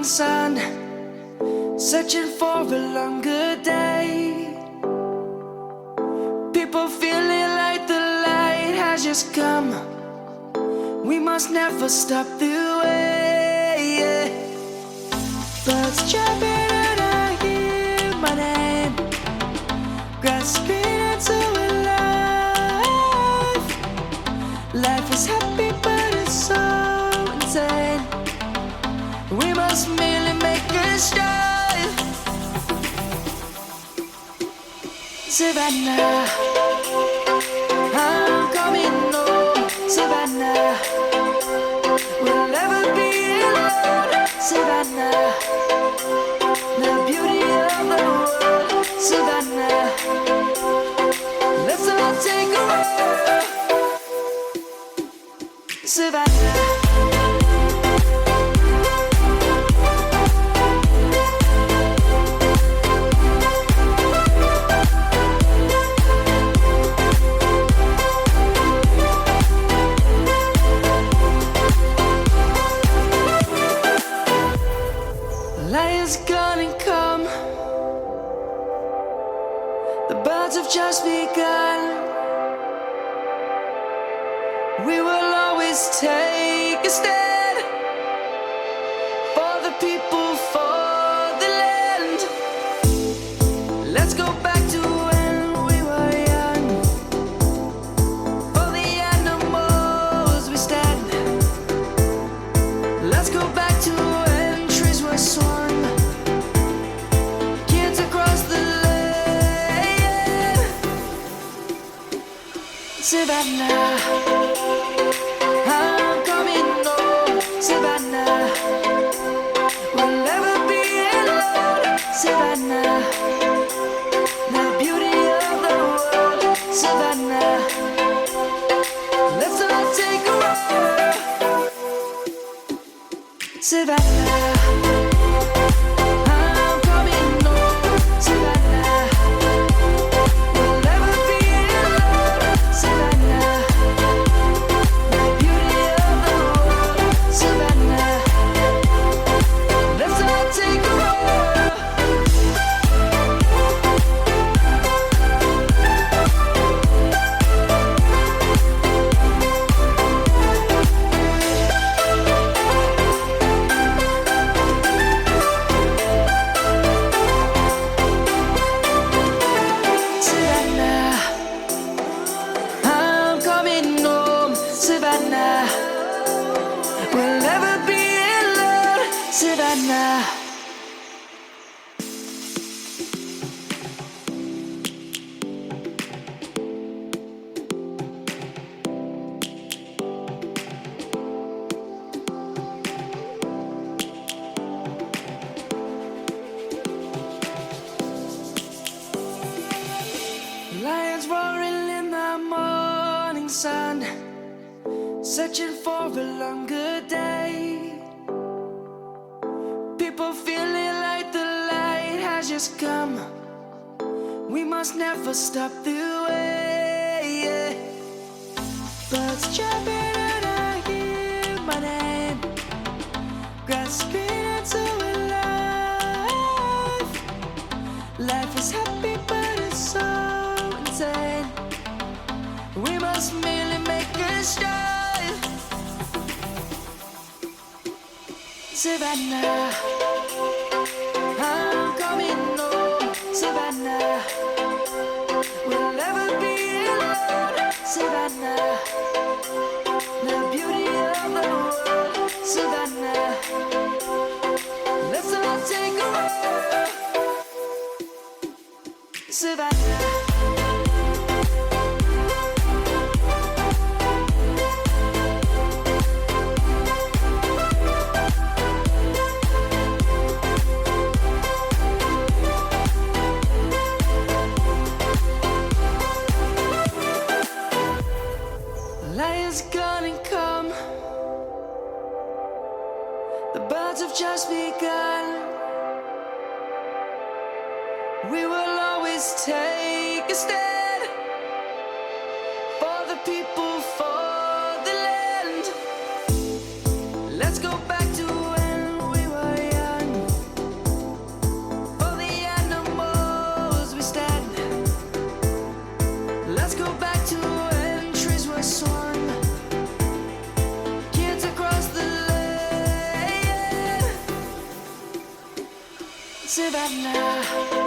morning sun, searching for a longer day. People feeling like the light has just come. We must never stop the way. Birds chirping and I hear my name, grasping into a life. Life is happy but it's so insane. We must merely make a start. Savannah, I'm coming home. Savannah, we'll never be alone. Savannah, the beauty of the world. Savannah, let's all take a walk. Savannah. Lion's gonna come. The birds have just begun. We will always take a stand for the people, for the land. Let's go back to when we were young. For the animals we stand. Let's go back to when trees were swung. Kids across the land. Savannah, I'm coming home. Savannah, we'll never be alone. Savannah, the beauty of the world. Savannah, let's all take a walk. Savannah, I'm coming home. Savannah, we'll never be alone. Savannah, the beauty of the world. Savannah, let's all take a walk. Savannah, I'm coming home. Savannah, we'll never be alone. Savannah. Lions roaring in the morning sun, searching for a longer day. People feeling like the light has just come. We must never stop the way. Birds chirping and I hear my name, grasping into a life. Life is happy but it's so insane. We must merely make a start. Savannah, I'm coming home. Savannah, we'll never be alone. Savannah, the beauty of the world. Savannah, let's all take a walk. Savannah. Lion's gonna come. The birds have just begun. We will always take a stand for the people, for the land. Let's go back to when we were young. Savannah.